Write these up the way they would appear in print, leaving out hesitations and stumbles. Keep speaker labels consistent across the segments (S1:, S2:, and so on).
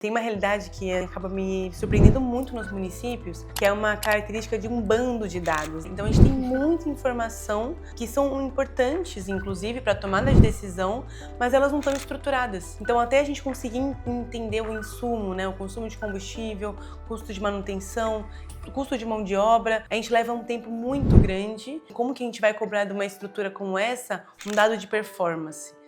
S1: Tem uma realidade que acaba me surpreendendo muito nos municípios, que é uma característica de um bando de dados. Então a gente tem muita informação que são importantes, inclusive, para a tomada de decisão, mas elas não estão estruturadas. Então até a gente conseguir entender o insumo, né, o consumo de combustível, custo de manutenção, custo de mão de obra, a gente leva um tempo muito grande. Como que a gente vai cobrar de uma estrutura como essa um dado de performance?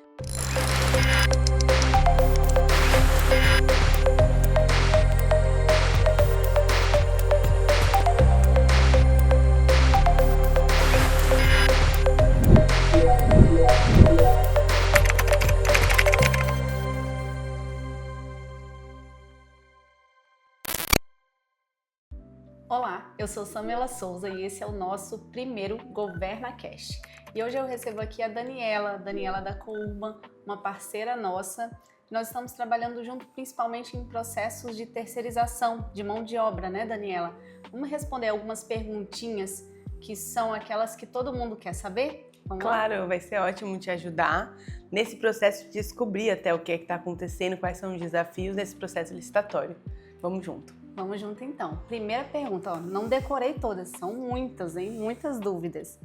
S2: Olá, eu sou Samela Souza e esse é o nosso primeiro GovernaCast. E hoje eu recebo aqui a Daniela da Courban, uma parceira nossa. Nós estamos trabalhando junto principalmente em processos de terceirização de mão de obra, né, Daniela? Vamos responder algumas perguntinhas que são aquelas que todo mundo quer saber? Vamos lá?
S1: Claro, vai ser ótimo te ajudar nesse processo de descobrir até o que está acontecendo, quais são os desafios desse processo licitatório. Vamos junto.
S2: Vamos junto então. Primeira pergunta, não decorei todas, são muitas, hein? Muitas dúvidas.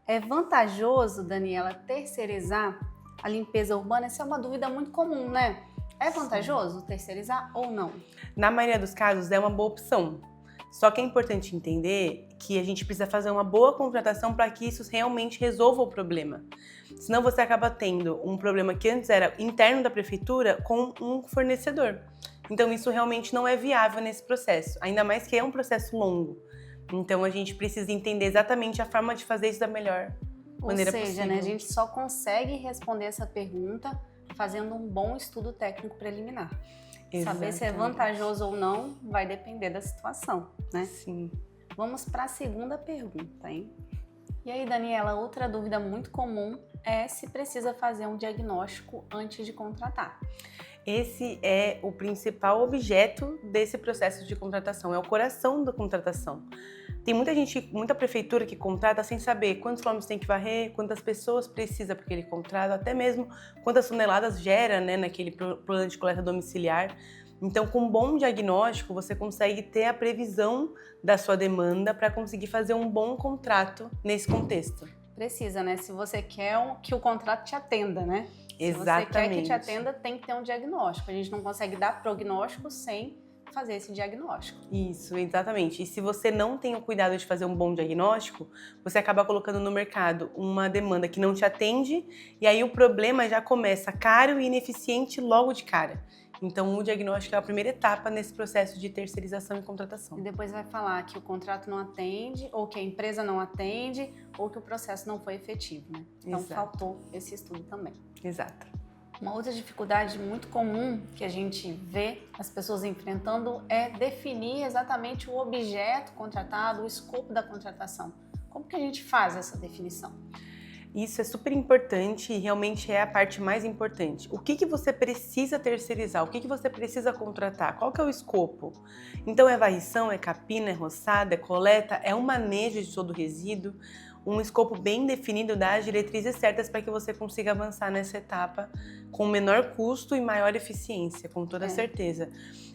S2: É vantajoso, Daniela, terceirizar a limpeza urbana? Essa é uma dúvida muito comum, né? É vantajoso terceirizar ou não?
S1: Na maioria dos casos é uma boa opção. Só que é importante entender que a gente precisa fazer uma boa contratação para que isso realmente resolva o problema. Senão você acaba tendo um problema que antes era interno da prefeitura com um fornecedor. Então isso realmente não é viável nesse processo, ainda mais que é um processo longo. Então a gente precisa entender exatamente a forma de fazer isso da melhor maneira possível.
S2: Ou seja, né, a gente só consegue responder essa pergunta fazendo um bom estudo técnico preliminar.
S1: Exatamente.
S2: Saber se é vantajoso ou não vai depender da situação, né?
S1: Sim.
S2: Vamos para a segunda pergunta, hein? E aí, Daniela, outra dúvida muito comum é se precisa fazer um diagnóstico antes de contratar.
S1: Esse é o principal objeto desse processo de contratação, é o coração da contratação. Tem muita gente, muita prefeitura que contrata sem saber quantos quilômetros tem que varrer, quantas pessoas precisa para aquele contrato, até mesmo quantas toneladas gera, né, naquele plano de coleta domiciliar. Então, com um bom diagnóstico, você consegue ter a previsão da sua demanda para conseguir fazer um bom contrato nesse contexto.
S2: Precisa, né? Se você quer que o contrato te atenda, né?
S1: Exatamente.
S2: Se você quer que te atenda, tem que ter um diagnóstico. A gente não consegue dar prognóstico sem fazer esse diagnóstico.
S1: Isso, exatamente. E se você não tem o cuidado de fazer um bom diagnóstico, você acaba colocando no mercado uma demanda que não te atende e aí o problema já começa caro e ineficiente logo de cara. Então, o diagnóstico é a primeira etapa nesse processo de terceirização e contratação.
S2: E depois vai falar que o contrato não atende, ou que a empresa não atende, ou que o processo não foi efetivo, né? Então,
S1: Exato.
S2: Faltou esse estudo também.
S1: Exato.
S2: Uma outra dificuldade muito comum que a gente vê as pessoas enfrentando é definir exatamente o objeto contratado, o escopo da contratação. Como que a gente faz essa definição?
S1: Isso é super importante e realmente é a parte mais importante. O que você precisa terceirizar? O que você precisa contratar? Qual que é o escopo? Então é varrição, é capina, é roçada, é coleta, é um manejo de todo o resíduo. Um escopo bem definido dá as diretrizes certas para que você consiga avançar nessa etapa com menor custo e maior eficiência, com toda certeza.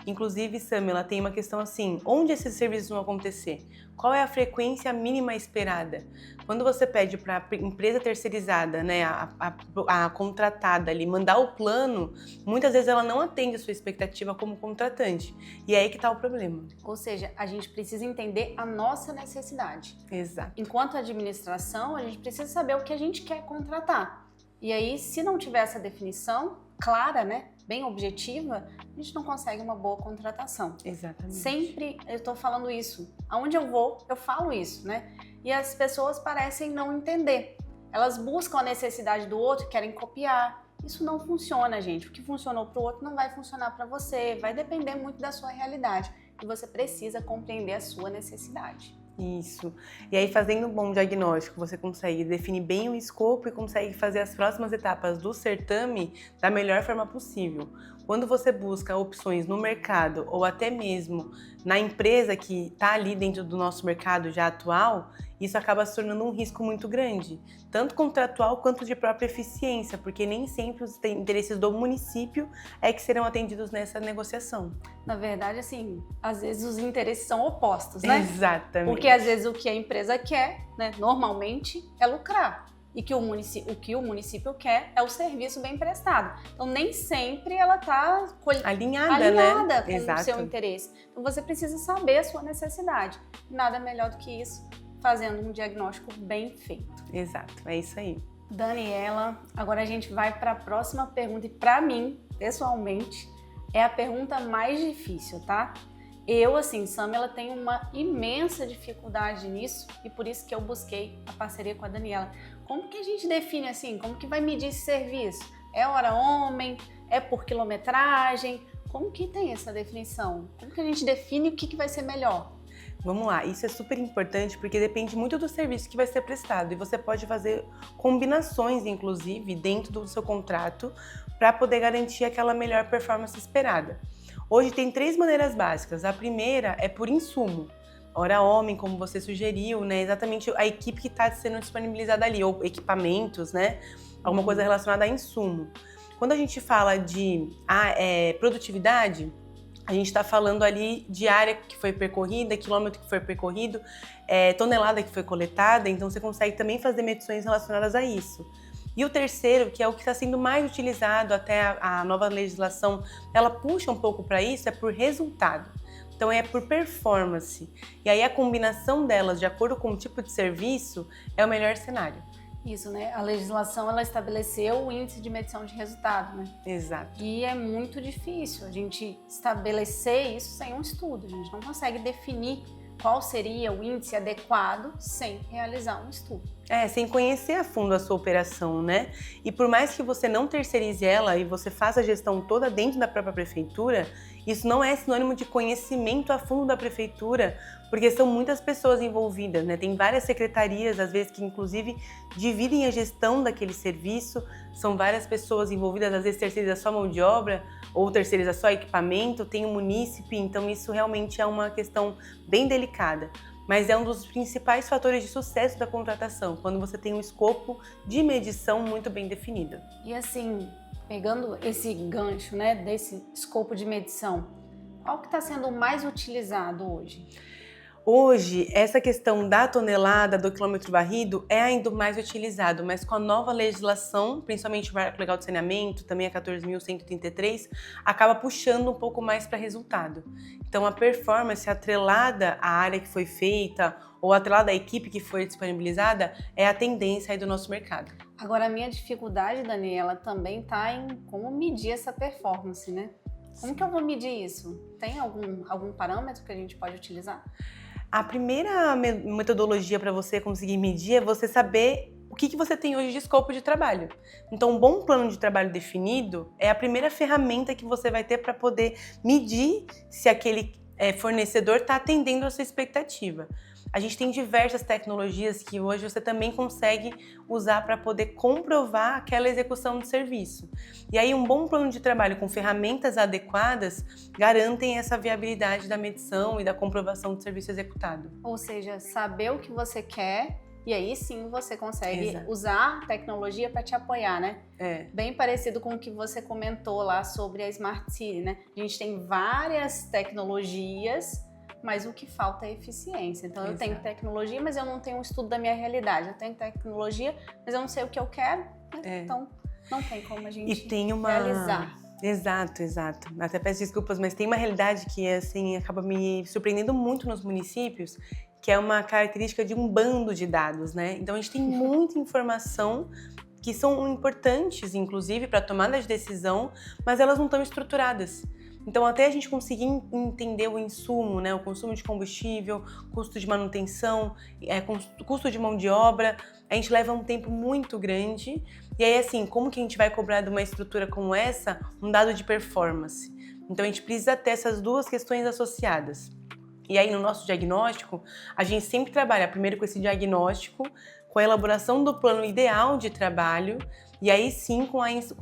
S1: Inclusive, Samela, tem uma questão assim, onde esses serviços vão acontecer? Qual é a frequência mínima esperada? Quando você pede para a empresa terceirizada, né, a contratada ali, mandar o plano, muitas vezes ela não atende a sua expectativa como contratante. E é aí que está o problema.
S2: Ou seja, a gente precisa entender a nossa necessidade.
S1: Exato.
S2: Enquanto administração, a gente precisa saber o que a gente quer contratar. E aí, se não tiver essa definição clara, né, bem objetiva, a gente não consegue uma boa contratação.
S1: Exatamente.
S2: Sempre eu estou falando isso. Aonde eu vou, eu falo isso, né? E as pessoas parecem não entender. Elas buscam a necessidade do outro, querem copiar. Isso não funciona, gente. O que funcionou para o outro não vai funcionar para você. Vai depender muito da sua realidade. E você precisa compreender a sua necessidade.
S1: Isso. E aí, fazendo um bom diagnóstico, você consegue definir bem o escopo e consegue fazer as próximas etapas do certame da melhor forma possível. Quando você busca opções no mercado ou até mesmo na empresa que está ali dentro do nosso mercado já atual, isso acaba se tornando um risco muito grande, tanto contratual quanto de própria eficiência, porque nem sempre os interesses do município é que serão atendidos nessa negociação.
S2: Na verdade, assim, às vezes os interesses são opostos, né?
S1: Exatamente.
S2: Porque às vezes o que a empresa quer, né, normalmente, é lucrar. E o que o município quer é o serviço bem prestado. Então, nem sempre ela está
S1: alinhada, né?
S2: com
S1: Exato.
S2: o seu interesse. Então, você precisa saber a sua necessidade. Nada melhor do que isso, fazendo um diagnóstico bem feito.
S1: Exato, é isso aí.
S2: Daniela, agora a gente vai para a próxima pergunta. E para mim, pessoalmente, é a pergunta mais difícil, tá? Eu, assim, Samela, tenho uma imensa dificuldade nisso e por isso que eu busquei a parceria com a Daniela. Como que a gente define assim? Como que vai medir esse serviço? É hora homem? É por quilometragem? Como que tem essa definição? Como que a gente define o que vai ser melhor?
S1: Vamos lá, isso é super importante porque depende muito do serviço que vai ser prestado e você pode fazer combinações, inclusive, dentro do seu contrato para poder garantir aquela melhor performance esperada. Hoje tem 3 maneiras básicas. A primeira é por insumo. Hora homem, como você sugeriu, né? Exatamente a equipe que está sendo disponibilizada ali, ou equipamentos, né? Alguma coisa relacionada a insumo. Quando a gente fala de produtividade, a gente está falando ali de área que foi percorrida, quilômetro que foi percorrido, tonelada que foi coletada, então você consegue também fazer medições relacionadas a isso. E o terceiro, que é o que está sendo mais utilizado até a nova legislação, ela puxa um pouco para isso, é por resultado. Então é por performance. E aí a combinação delas, de acordo com o tipo de serviço, é o melhor cenário.
S2: Isso, né? A legislação, ela estabeleceu o índice de medição de resultado, né?
S1: Exato.
S2: E é muito difícil a gente estabelecer isso sem um estudo. A gente não consegue definir qual seria o índice adequado sem realizar um estudo.
S1: Sem conhecer a fundo a sua operação, né? E por mais que você não terceirize ela e você faça a gestão toda dentro da própria prefeitura, isso não é sinônimo de conhecimento a fundo da prefeitura, porque são muitas pessoas envolvidas, né? Tem várias secretarias, às vezes, que inclusive dividem a gestão daquele serviço, são várias pessoas envolvidas, às vezes terceiriza só mão de obra ou terceiriza só equipamento, tem o munícipe, então isso realmente é uma questão bem delicada. Mas é um dos principais fatores de sucesso da contratação, quando você tem um escopo de medição muito bem definido.
S2: E assim, pegando esse gancho, né, desse escopo de medição, qual que está sendo mais utilizado hoje?
S1: Hoje, essa questão da tonelada, do quilômetro varrido, é ainda mais utilizado, mas com a nova legislação, principalmente o Marco Legal de Saneamento, também a 14.133, acaba puxando um pouco mais para resultado. Então, a performance atrelada à área que foi feita ou atrelada à equipe que foi disponibilizada é a tendência aí do nosso mercado.
S2: Agora, a minha dificuldade, Daniela, também está em como medir essa performance, né? Como que eu vou medir isso? Tem algum parâmetro que a gente pode utilizar?
S1: A primeira metodologia para você conseguir medir é você saber o que você tem hoje de escopo de trabalho. Então, um bom plano de trabalho definido é a primeira ferramenta que você vai ter para poder medir se aquele fornecedor está atendendo a sua expectativa. A gente tem diversas tecnologias que hoje você também consegue usar para poder comprovar aquela execução do serviço. E aí um bom plano de trabalho com ferramentas adequadas garantem essa viabilidade da medição e da comprovação do serviço executado.
S2: Ou seja, saber o que você quer e aí sim você consegue usar a tecnologia para te apoiar, né? Bem parecido com o que você comentou lá sobre a Smart City, né? A gente tem várias tecnologias, mas o que falta é eficiência. Então, eu tenho tecnologia, mas eu não tenho um estudo da minha realidade. Eu tenho tecnologia, mas eu não sei o que eu quero, né? Então, não tem como a gente realizar.
S1: Exato. Até peço desculpas, mas tem uma realidade que, assim, acaba me surpreendendo muito nos municípios, que é uma característica de um bando de dados, né? Então, a gente tem muita informação que são importantes, inclusive, para a tomada de decisão, mas elas não estão estruturadas. Então, até a gente conseguir entender o insumo, né, o consumo de combustível, custo de manutenção, custo de mão de obra, a gente leva um tempo muito grande. E aí, assim, como que a gente vai cobrar de uma estrutura como essa um dado de performance? Então, a gente precisa ter essas duas questões associadas. E aí, no nosso diagnóstico, a gente sempre trabalha primeiro com esse diagnóstico, com a elaboração do plano ideal de trabalho e aí sim com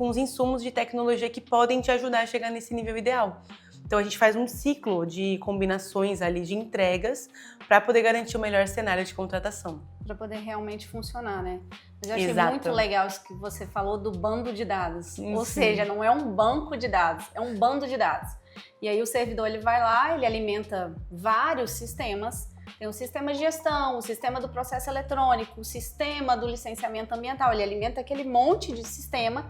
S1: os insumos de tecnologia que podem te ajudar a chegar nesse nível ideal. Então a gente faz um ciclo de combinações ali de entregas para poder garantir o melhor cenário de contratação.
S2: Para poder realmente funcionar, né? Mas eu achei
S1: Exato.
S2: muito legal isso que você falou do bando de dados. Ou
S1: Sim.
S2: seja, não é um banco de dados, é um bando de dados. E aí o servidor ele vai lá, ele alimenta vários sistemas. Tem o sistema de gestão, o sistema do processo eletrônico, o sistema do licenciamento ambiental. Ele alimenta aquele monte de sistema.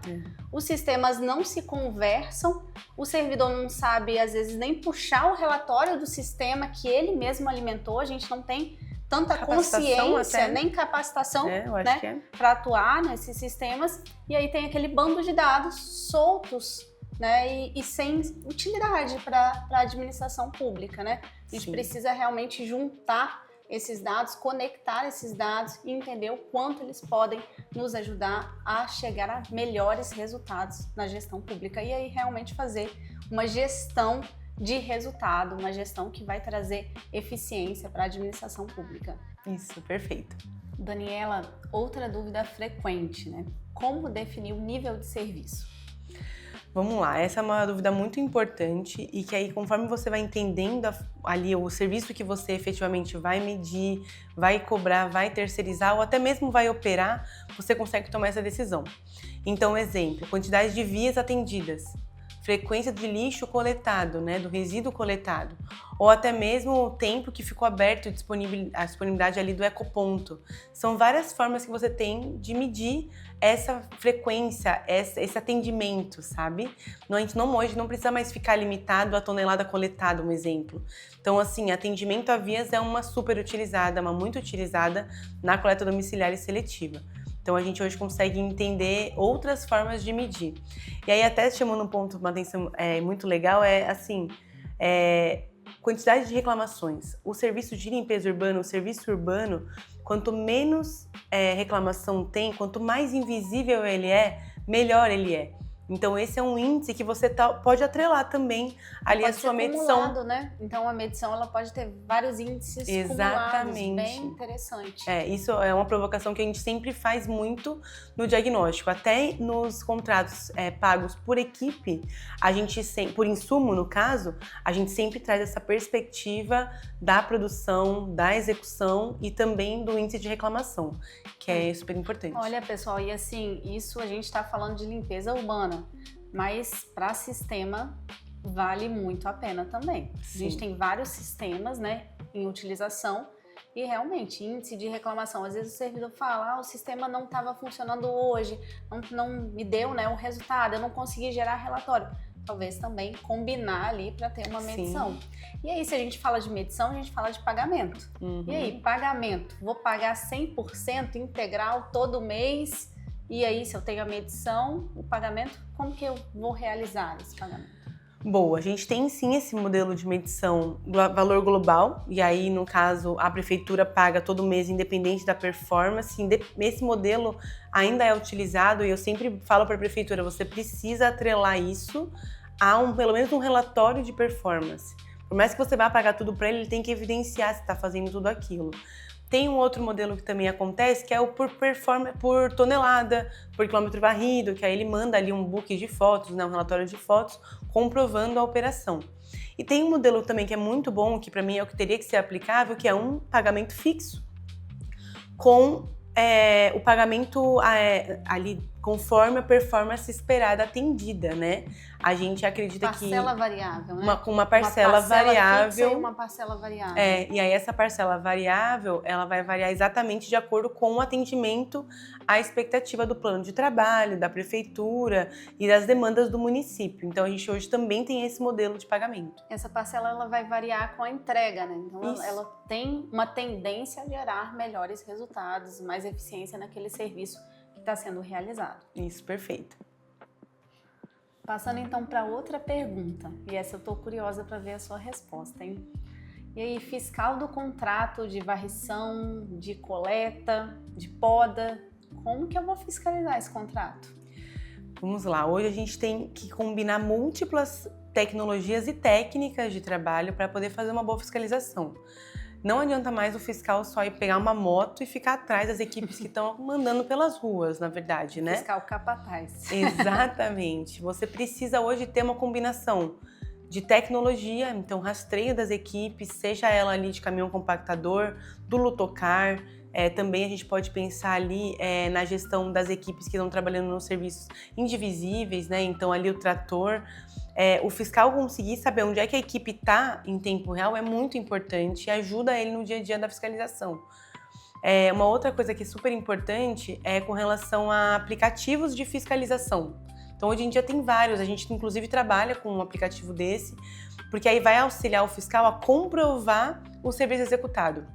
S2: Os sistemas não se conversam. O servidor não sabe, às vezes, nem puxar o relatório do sistema que ele mesmo alimentou. A gente não tem tanta consciência, nem capacitação, né, para atuar nesses sistemas. E aí tem aquele bando de dados soltos, né, e sem utilidade para a administração pública, né? A gente precisa realmente juntar esses dados, conectar esses dados e entender o quanto eles podem nos ajudar a chegar a melhores resultados na gestão pública e aí realmente fazer uma gestão de resultado, uma gestão que vai trazer eficiência para a administração pública.
S1: Isso, perfeito.
S2: Daniela, outra dúvida frequente, né? Como definir o nível de serviço?
S1: Vamos lá, essa é uma dúvida muito importante e que aí conforme você vai entendendo ali o serviço que você efetivamente vai medir, vai cobrar, vai terceirizar ou até mesmo vai operar, você consegue tomar essa decisão. Então, exemplo, quantidade de vias atendidas, frequência de lixo coletado, né, do resíduo coletado, ou até mesmo o tempo que ficou aberto, a disponibilidade ali do ecoponto. São várias formas que você tem de medir essa frequência, esse atendimento, sabe? A gente hoje não precisa mais ficar limitado à tonelada coletada, um exemplo. Então, assim, atendimento a vias é uma super utilizada, uma muito utilizada na coleta domiciliar e seletiva. Então, a gente hoje consegue entender outras formas de medir. E aí, até chamando um ponto, uma atenção muito legal, quantidade de reclamações. O serviço de limpeza urbana, o serviço urbano, quanto menos reclamação tem, quanto mais invisível ele é, melhor ele é. Então, esse é um índice que você pode atrelar também ali a sua medição.
S2: Né? Então, a medição ela pode ter vários índices acumulados, bem interessante.
S1: Isso é uma provocação que a gente sempre faz muito no diagnóstico. Até nos contratos pagos por equipe, a gente por insumo, no caso, a gente sempre traz essa perspectiva da produção, da execução e também do índice de reclamação, que é super importante.
S2: Olha, pessoal, e assim, isso a gente está falando de limpeza urbana, mas para sistema vale muito a pena também. Sim. A gente tem vários sistemas, né, em utilização e realmente índice de reclamação. Às vezes o servidor fala, o sistema não estava funcionando hoje, não me deu, né, o resultado, eu não consegui gerar relatório. Talvez também combinar ali para ter uma medição. Sim. E aí, se a gente fala de medição, a gente fala de pagamento. E aí, pagamento, vou pagar 100% integral todo mês. E aí, se eu tenho a medição, o pagamento, como que eu vou realizar esse pagamento?
S1: Boa, a gente tem sim esse modelo de medição valor global, e aí no caso a prefeitura paga todo mês independente da performance. Esse modelo ainda é utilizado e eu sempre falo para a prefeitura, você precisa atrelar isso a pelo menos um relatório de performance. Por mais que você vá pagar tudo para ele tem que evidenciar se está fazendo tudo aquilo. Tem um outro modelo que também acontece, que é o por tonelada, por quilômetro varrido, que aí ele manda ali um book de fotos, né, um relatório de fotos, comprovando a operação. E tem um modelo também que é muito bom, que para mim é o que teria que ser aplicável, que é um pagamento fixo, com o pagamento ali conforme a performance esperada atendida, né? A gente acredita
S2: parcela variável, né?
S1: Com uma parcela variável.
S2: Fixa e uma parcela variável.
S1: E aí essa parcela variável, ela vai variar exatamente de acordo com o atendimento à expectativa do plano de trabalho, da prefeitura e das demandas do município. Então a gente hoje também tem esse modelo de pagamento.
S2: Essa parcela ela vai variar com a entrega, né? Então ela tem uma tendência a gerar melhores resultados, mais eficiência naquele serviço que está sendo realizado.
S1: Isso, perfeito.
S2: Passando então para outra pergunta, e essa eu estou curiosa para ver a sua resposta, hein? E aí, fiscal do contrato de varrição, de coleta, de poda, como que eu vou fiscalizar esse contrato?
S1: Vamos lá, hoje a gente tem que combinar múltiplas tecnologias e técnicas de trabalho para poder fazer uma boa fiscalização. Não adianta mais o fiscal só ir pegar uma moto e ficar atrás das equipes que estão mandando pelas ruas, na verdade, né?
S2: Fiscal capataz.
S1: Exatamente. Você precisa hoje ter uma combinação de tecnologia, então rastreio das equipes, seja ela ali de caminhão compactador, do Lutocar. Também a gente pode pensar ali na gestão das equipes que estão trabalhando nos serviços indivisíveis, né? Então ali o trator. O fiscal conseguir saber onde é que a equipe está em tempo real é muito importante e ajuda ele no dia a dia da fiscalização. Uma outra coisa que é super importante é com relação a aplicativos de fiscalização. Então, hoje em dia tem vários, a gente inclusive trabalha com um aplicativo desse, porque aí vai auxiliar o fiscal a comprovar o serviço executado.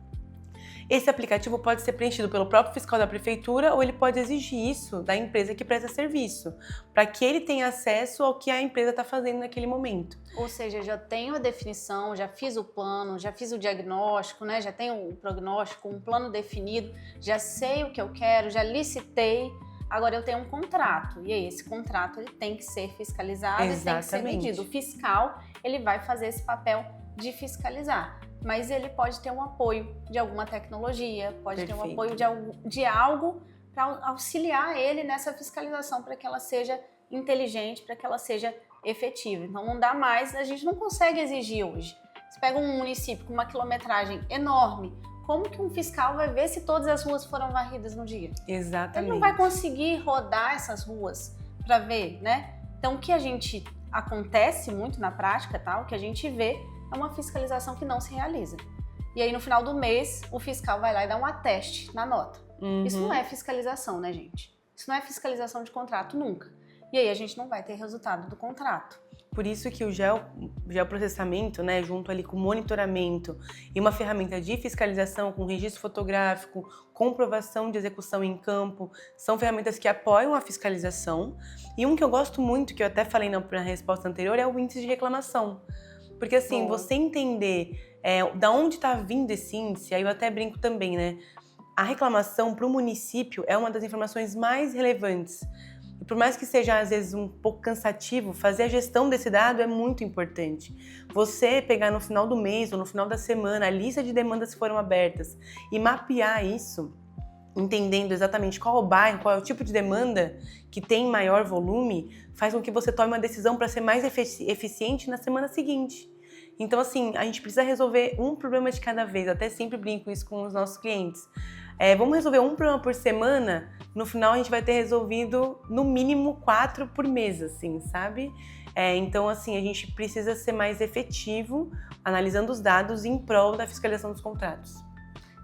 S1: Esse aplicativo pode ser preenchido pelo próprio fiscal da prefeitura ou ele pode exigir isso da empresa que presta serviço, para que ele tenha acesso ao que a empresa está fazendo naquele momento.
S2: Ou seja, já tenho a definição, já fiz o plano, já fiz o diagnóstico, né? Já tenho o prognóstico, um plano definido, já sei o que eu quero, já licitei. Agora eu tenho um contrato, e aí esse contrato ele tem que ser fiscalizado. Exatamente. E tem que ser medido. O fiscal ele vai fazer esse papel de fiscalizar, mas ele pode ter um apoio de alguma tecnologia, pode ter um apoio de algo para auxiliar ele nessa fiscalização, para que ela seja inteligente, para que ela seja efetiva. Então não dá mais, a gente não consegue exigir hoje. Você pega um município com uma quilometragem enorme, como que um fiscal vai ver se todas as ruas foram varridas no dia?
S1: Exatamente.
S2: Ele não vai conseguir rodar essas ruas para ver, né? Então, o que acontece muito na prática, tá? O que a gente vê é uma fiscalização que não se realiza. E aí, no final do mês, o fiscal vai lá e dá um ateste na nota. Isso não é fiscalização, né, gente? Isso não é fiscalização de contrato nunca. E aí, a gente não vai ter resultado do contrato.
S1: Por isso que o geoprocessamento, né, junto ali com monitoramento e uma ferramenta de fiscalização com registro fotográfico, comprovação de execução em campo, são ferramentas que apoiam a fiscalização. E um que eu gosto muito, que eu até falei na resposta anterior, é o índice de reclamação. Porque assim, você entender da onde está vindo esse índice, aí eu até brinco também, né? A reclamação para o município é uma das informações mais relevantes. E por mais que seja, às vezes, um pouco cansativo, fazer a gestão desse dado é muito importante. Você pegar no final do mês ou no final da semana a lista de demandas que foram abertas e mapear isso, entendendo exatamente qual é o bairro, qual é o tipo de demanda que tem maior volume, faz com que você tome uma decisão para ser mais eficiente na semana seguinte. Então, assim, a gente precisa resolver um problema de cada vez. Até sempre brinco isso com os nossos clientes. Vamos resolver um problema por semana, no final a gente vai ter resolvido no mínimo 4 por mês, assim, sabe? Então, assim, a gente precisa ser mais efetivo analisando os dados em prol da fiscalização dos contratos.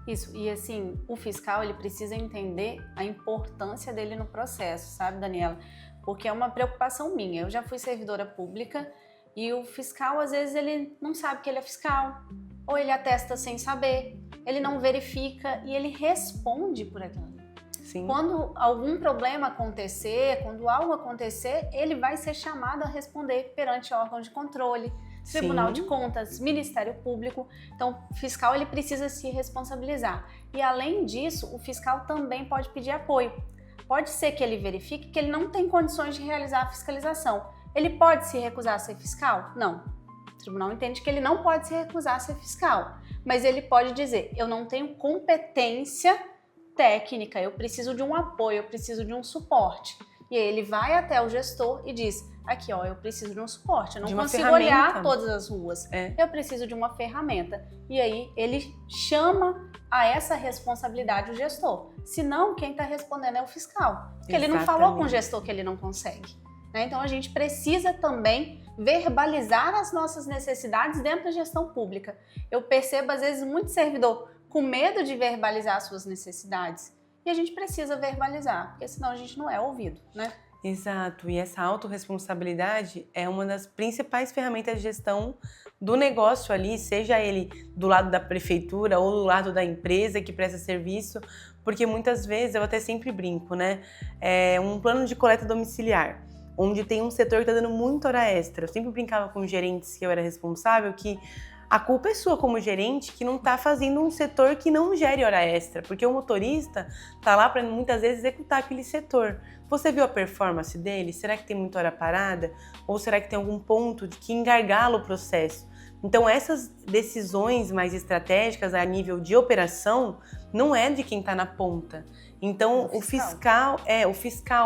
S2: Isso, e assim, o fiscal ele precisa entender a importância dele no processo, sabe, Daniela? Porque é uma preocupação minha. Eu já fui servidora pública e o fiscal, às vezes, ele não sabe que ele é fiscal, ou ele atesta sem saber, ele não verifica e ele responde por aquilo.
S1: Sim.
S2: Quando algum problema acontecer, quando algo acontecer, ele vai ser chamado a responder perante órgão de controle, Tribunal
S1: Sim.
S2: de Contas, Ministério Público. Então, o fiscal ele precisa se responsabilizar. E além disso, o fiscal também pode pedir apoio. Pode ser que ele verifique que ele não tem condições de realizar a fiscalização. Ele pode se recusar a ser fiscal? Não. O tribunal entende que ele não pode se recusar a ser fiscal, mas ele pode dizer: eu não tenho competência técnica, eu preciso de um apoio, eu preciso de um suporte. E aí ele vai até o gestor e diz: aqui, ó, eu preciso de um suporte, eu não consigo olhar todas as ruas, eu preciso de uma ferramenta. E aí ele chama a essa responsabilidade o gestor. Senão, quem está respondendo é o fiscal, porque ele não falou com o gestor que ele não consegue. Então a gente precisa também verbalizar as nossas necessidades dentro da gestão pública. Eu percebo, às vezes, muito servidor com medo de verbalizar suas necessidades. E a gente precisa verbalizar, porque senão a gente não é ouvido, né?
S1: Exato, e essa autorresponsabilidade é uma das principais ferramentas de gestão do negócio ali, seja ele do lado da prefeitura ou do lado da empresa que presta serviço, porque muitas vezes, eu até sempre brinco, né? Um plano de coleta domiciliar, onde tem um setor que está dando muita hora extra. Eu sempre brincava com os gerentes que eu era responsável que a culpa é sua como gerente que não está fazendo um setor que não gere hora extra, porque o motorista está lá para muitas vezes executar aquele setor. Você viu a performance dele? Será que tem muita hora parada? Ou será que tem algum ponto de que engargala o processo? Então essas decisões mais estratégicas a nível de operação não é de quem está na ponta. Então o fiscal,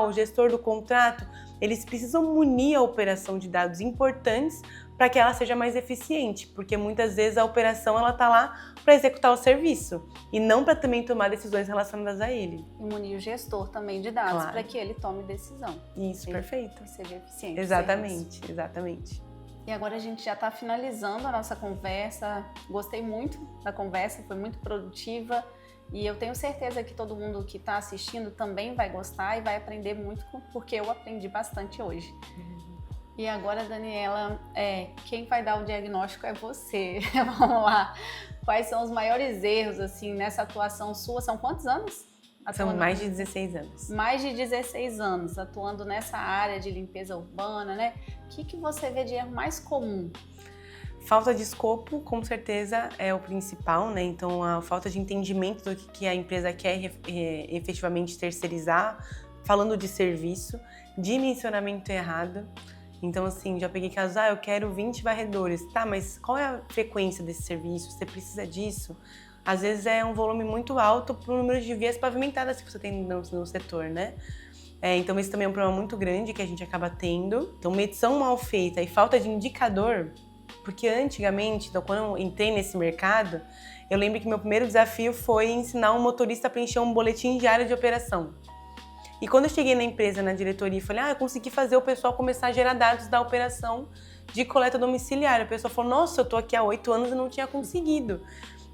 S1: o gestor do contrato, eles precisam munir a operação de dados importantes para que ela seja mais eficiente, porque muitas vezes a operação ela está lá para executar o serviço e não para também tomar decisões relacionadas a ele.
S2: E munir o gestor também de dados para que ele tome decisão.
S1: Isso, perfeito.
S2: Que seja eficiente.
S1: Exatamente, exatamente.
S2: E agora a gente já está finalizando a nossa conversa. Gostei muito da conversa, foi muito produtiva. E eu tenho certeza que todo mundo que está assistindo também vai gostar e vai aprender muito, porque eu aprendi bastante hoje. E agora, Daniela, quem vai dar o diagnóstico é você. Vamos lá. Quais são os maiores erros assim, nessa atuação sua? São quantos anos?
S1: São mais de 16 anos.
S2: Mais de 16 anos atuando nessa área de limpeza urbana, né? O que você vê de erro mais comum?
S1: Falta de escopo, com certeza, é o principal, né? Então, a falta de entendimento do que a empresa quer efetivamente terceirizar, falando de serviço, dimensionamento errado. Então, assim, já peguei casos, eu quero 20 varredores. Tá, mas qual é a frequência desse serviço? Você precisa disso? Às vezes é um volume muito alto para o número de vias pavimentadas que você tem no setor, né? Então, esse também é um problema muito grande que a gente acaba tendo. Então, medição mal feita e falta de indicador, porque antigamente, então, quando eu entrei nesse mercado, eu lembro que meu primeiro desafio foi ensinar um motorista a preencher um boletim diário de operação. E quando eu cheguei na empresa, na diretoria, falei, eu consegui fazer o pessoal começar a gerar dados da operação de coleta domiciliar. O pessoal falou, nossa, eu tô aqui há 8 anos e não tinha conseguido.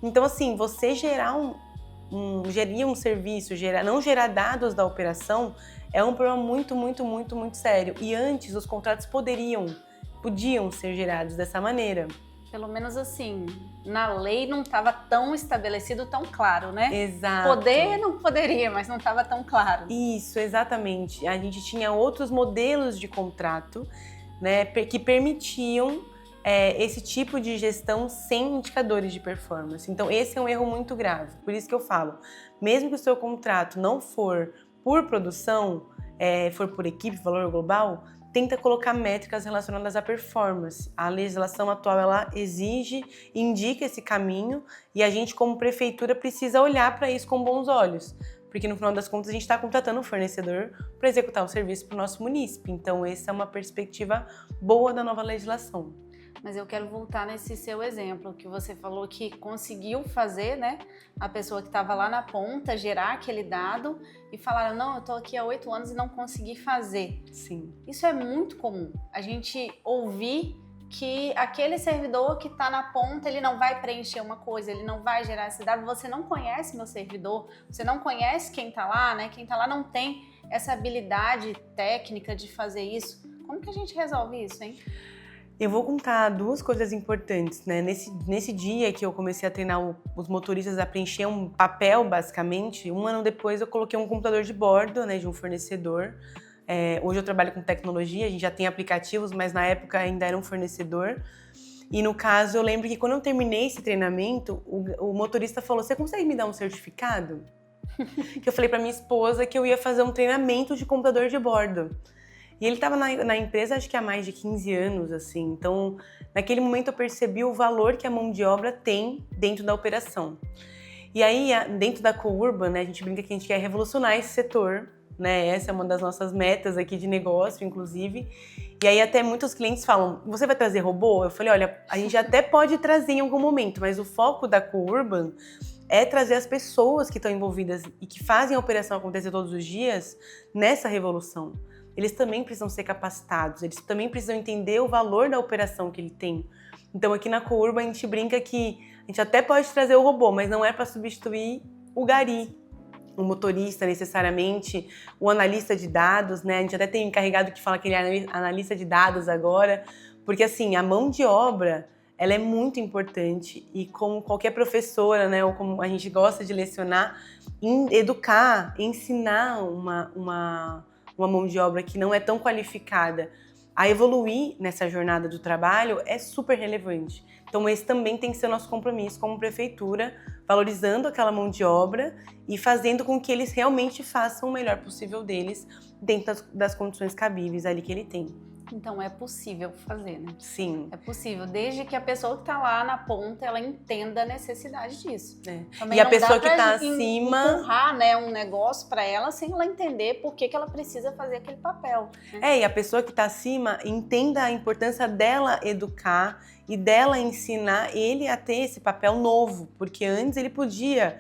S1: Então, assim, você gerir um serviço, não gerar dados da operação, é um problema muito, muito, muito, muito sério. E antes, os contratos podiam ser gerados dessa maneira.
S2: Pelo menos assim, na lei não estava tão estabelecido, tão claro, né?
S1: Exato.
S2: Poder não poderia, mas não estava tão claro.
S1: Isso, exatamente. A gente tinha outros modelos de contrato, né, que permitiam esse tipo de gestão sem indicadores de performance. Então, esse é um erro muito grave. Por isso que eu falo, mesmo que o seu contrato não for por produção, for por equipe, valor global, tenta colocar métricas relacionadas à performance. A legislação atual, ela exige e indica esse caminho e a gente, como prefeitura, precisa olhar para isso com bons olhos. Porque, no final das contas, a gente está contratando um fornecedor para executar o serviço para o nosso munícipe. Então, essa é uma perspectiva boa da nova legislação.
S2: Mas eu quero voltar nesse seu exemplo, que você falou que conseguiu fazer, né, a pessoa que estava lá na ponta gerar aquele dado e falaram, não, eu estou aqui há 8 anos e não consegui fazer.
S1: Sim.
S2: Isso é muito comum, a gente ouvir que aquele servidor que está na ponta, ele não vai preencher uma coisa, ele não vai gerar esse dado, você não conhece meu servidor, você não conhece quem está lá, né, quem está lá não tem essa habilidade técnica de fazer isso. Como que a gente resolve isso, hein?
S1: Eu vou contar 2 coisas importantes, né? Nesse dia que eu comecei a treinar os motoristas a preencher um papel, basicamente, 1 ano depois eu coloquei um computador de bordo, né, de um fornecedor. Hoje eu trabalho com tecnologia, a gente já tem aplicativos, mas na época ainda era um fornecedor. E no caso, eu lembro que quando eu terminei esse treinamento, o motorista falou, você consegue me dar um certificado? Que eu falei para minha esposa que eu ia fazer um treinamento de computador de bordo. E ele estava na empresa acho que há mais de 15 anos, assim. Então, naquele momento eu percebi o valor que a mão de obra tem dentro da operação. E aí, dentro da Courban, né, a gente brinca que a gente quer revolucionar esse setor, né? Essa é uma das nossas metas aqui de negócio, inclusive. E aí até muitos clientes falam, você vai trazer robô? Eu falei, olha, a gente até pode trazer em algum momento, mas o foco da Courban é trazer as pessoas que estão envolvidas e que fazem a operação acontecer todos os dias nessa revolução. Eles também precisam ser capacitados, eles também precisam entender o valor da operação que ele tem. Então aqui na Courban a gente brinca que a gente até pode trazer o robô, mas não é para substituir o gari, o motorista necessariamente, o analista de dados, né? A gente até tem um encarregado que fala que ele é analista de dados agora, porque assim, a mão de obra, ela é muito importante e como qualquer professora, né, ou como a gente gosta de lecionar, educar, ensinar uma mão de obra que não é tão qualificada a evoluir nessa jornada do trabalho é super relevante. Então esse também tem que ser o nosso compromisso como prefeitura, valorizando aquela mão de obra e fazendo com que eles realmente façam o melhor possível deles dentro das condições cabíveis ali que ele tem.
S2: Então é possível fazer, né?
S1: Sim.
S2: É possível, desde que a pessoa que está lá na ponta, ela entenda a necessidade disso.
S1: E a pessoa que está acima...
S2: empurrar, né, um negócio para ela sem ela entender por que ela precisa fazer aquele papel. Né?
S1: E a pessoa que está acima entenda a importância dela educar e dela ensinar ele a ter esse papel novo, porque antes ele podia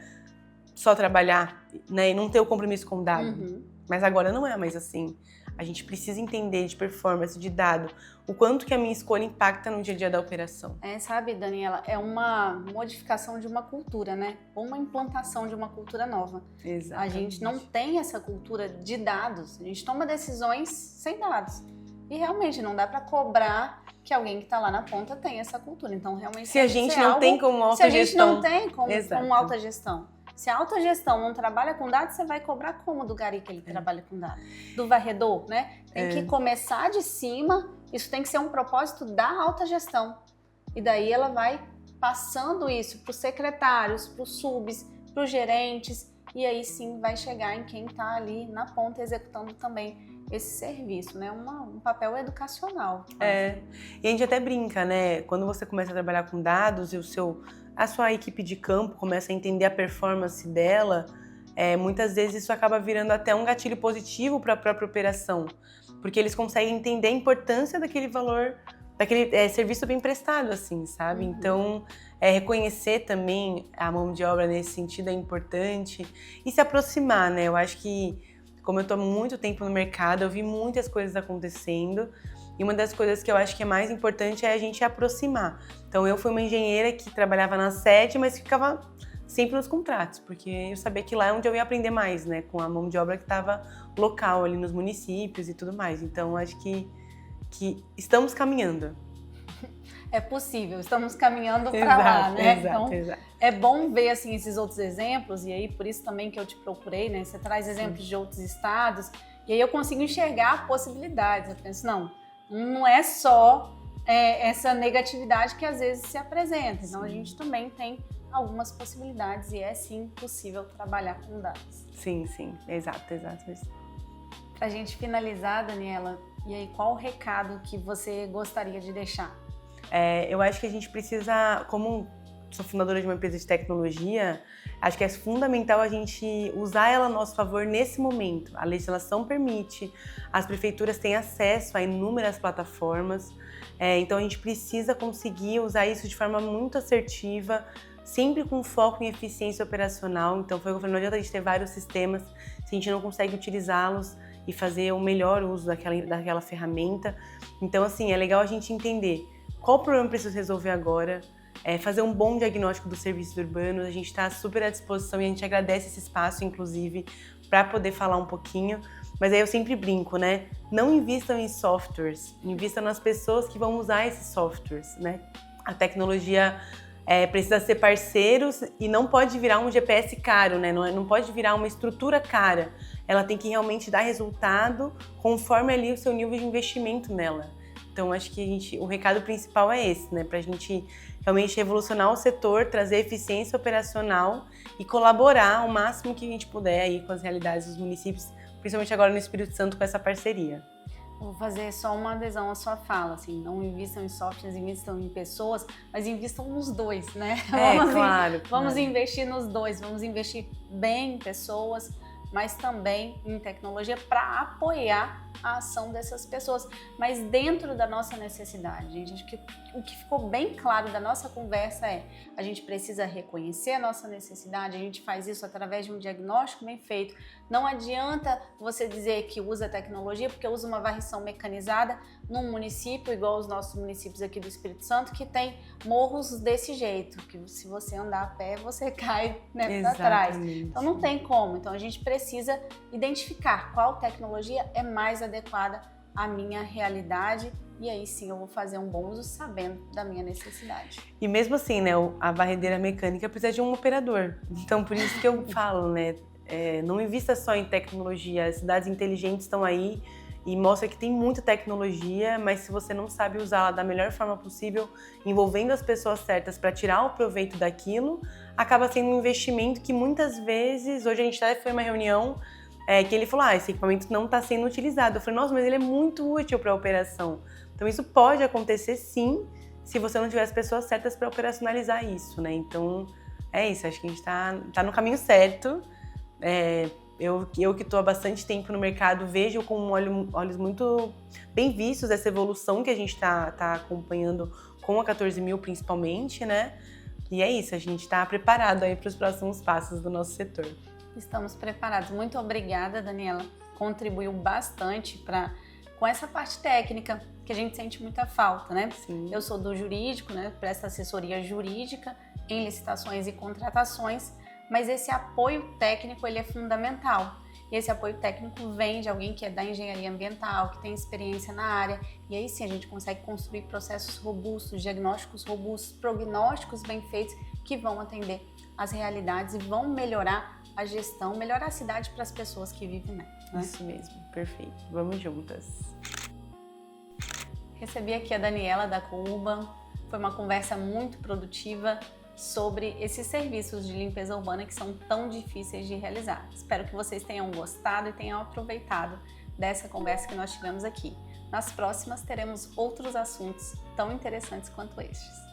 S1: só trabalhar, né, e não ter o compromisso com o dado. Mas agora não é mais assim. A gente precisa entender de performance, de dado, o quanto que a minha escolha impacta no dia a dia da operação.
S2: Sabe, Daniela, é uma modificação de uma cultura, né? Ou uma implantação de uma cultura nova.
S1: Exatamente.
S2: A gente não tem essa cultura de dados, a gente toma decisões sem dados. E realmente não dá para cobrar que alguém que está lá na ponta tenha essa cultura. Então, realmente...
S1: Se a gente não tem como autogestão.
S2: Se a gente não tem como autogestão. Se a autogestão não trabalha com dados, você vai cobrar como do gari que ele trabalha com dados? Do varredor, né? Tem que começar de cima, isso tem que ser um propósito da autogestão. E daí ela vai passando isso para os secretários, para os subs, para os gerentes, e aí sim vai chegar em quem está ali na ponta executando também esse serviço, né? Um papel educacional.
S1: E a gente até brinca, né? Quando você começa a trabalhar com dados e a sua equipe de campo começa a entender a performance dela, muitas vezes isso acaba virando até um gatilho positivo para a própria operação, porque eles conseguem entender a importância daquele valor, daquele serviço bem prestado, assim, sabe? Então, reconhecer também a mão de obra nesse sentido é importante e se aproximar, né? Eu acho que, como eu estou há muito tempo no mercado, eu vi muitas coisas acontecendo. E uma das coisas que eu acho que é mais importante é a gente aproximar. Então, eu fui uma engenheira que trabalhava na sede, mas ficava sempre nos contratos, porque eu sabia que lá é onde eu ia aprender mais, né? Com a mão de obra que estava local ali nos municípios e tudo mais. Então, acho que estamos caminhando.
S2: É possível, estamos caminhando para lá, né? Então, é bom ver assim, esses outros exemplos, e aí por isso também que eu te procurei, né? Você traz exemplos de outros estados, e aí eu consigo enxergar possibilidades. Eu penso, não é só essa negatividade que às vezes se apresenta. Então, a gente também tem algumas possibilidades e é sim possível trabalhar com dados.
S1: Sim, exato.
S2: Para a gente finalizar, Daniela, e aí qual o recado que você gostaria de deixar?
S1: Eu acho que a gente precisa, como sou fundadora de uma empresa de tecnologia, acho que é fundamental a gente usar ela a nosso favor nesse momento. A legislação permite, as prefeituras têm acesso a inúmeras plataformas, então a gente precisa conseguir usar isso de forma muito assertiva, sempre com foco em eficiência operacional. Então foi o que eu falei, não adianta a gente ter vários sistemas se a gente não consegue utilizá-los e fazer o melhor uso daquela ferramenta. Então, assim, é legal a gente entender qual problema eu preciso resolver agora, fazer um bom diagnóstico dos serviços urbanos. A gente está super à disposição e a gente agradece esse espaço, inclusive, para poder falar um pouquinho. Mas aí eu sempre brinco, né? Não invistam em softwares, invistam nas pessoas que vão usar esses softwares, né? A tecnologia precisa ser parceiros e não pode virar um GPS caro, né? Não pode virar uma estrutura cara. Ela tem que realmente dar resultado conforme ali o seu nível de investimento nela. Então, acho que o recado principal é esse, né? Para a gente realmente revolucionar o setor, trazer eficiência operacional e colaborar o máximo que a gente puder aí com as realidades dos municípios, principalmente agora no Espírito Santo com essa parceria.
S2: Vou fazer só uma adesão à sua fala, assim, não invistam em softwares, invistam em pessoas, mas invistam nos dois, né? Vamos investir nos dois, vamos investir bem em pessoas, mas também em tecnologia para apoiar a ação dessas pessoas, mas dentro da nossa necessidade, gente. Acho que o que ficou bem claro da nossa conversa a gente precisa reconhecer a nossa necessidade, a gente faz isso através de um diagnóstico bem feito. Não adianta você dizer que usa tecnologia porque usa uma varrição mecanizada num município, igual os nossos municípios aqui do Espírito Santo, que tem morros desse jeito, que se você andar a pé, você cai, né, para trás. Então não tem como. Então a gente precisa identificar qual tecnologia é mais adequada à minha realidade e aí sim eu vou fazer um bom uso sabendo da minha necessidade.
S1: E mesmo assim, né, a varredeira mecânica precisa de um operador. Então por isso que eu falo, né, não invista só em tecnologia. As cidades inteligentes estão aí e mostra que tem muita tecnologia, mas se você não sabe usá-la da melhor forma possível, envolvendo as pessoas certas para tirar o proveito daquilo, acaba sendo um investimento que muitas vezes, hoje a gente até foi uma reunião, que ele falou, esse equipamento não está sendo utilizado. Eu falei, nossa, mas ele é muito útil para a operação. Então isso pode acontecer sim, se você não tiver as pessoas certas para operacionalizar isso, né? Então é isso, acho que a gente tá no caminho certo. Eu que estou há bastante tempo no mercado, vejo com olhos muito bem vistos essa evolução que a gente tá acompanhando com a 14.000 principalmente, né? E é isso, a gente está preparado aí para os próximos passos do nosso setor.
S2: Estamos preparados. Muito obrigada, Daniela. Contribuiu bastante com essa parte técnica, que a gente sente muita falta, né?
S1: Sim.
S2: Eu sou do jurídico, né? Presto assessoria jurídica em licitações e contratações, mas esse apoio técnico, ele é fundamental. E esse apoio técnico vem de alguém que é da engenharia ambiental, que tem experiência na área, e aí sim a gente consegue construir processos robustos, diagnósticos robustos, prognósticos bem feitos, que vão atender às realidades e vão melhorar a gestão, melhorar a cidade para as pessoas que vivem nela. Né?
S1: Isso mesmo, perfeito. Vamos juntas.
S2: Recebi aqui a Daniela da Courban, foi uma conversa muito produtiva sobre esses serviços de limpeza urbana que são tão difíceis de realizar. Espero que vocês tenham gostado e tenham aproveitado dessa conversa que nós tivemos aqui. Nas próximas teremos outros assuntos tão interessantes quanto estes.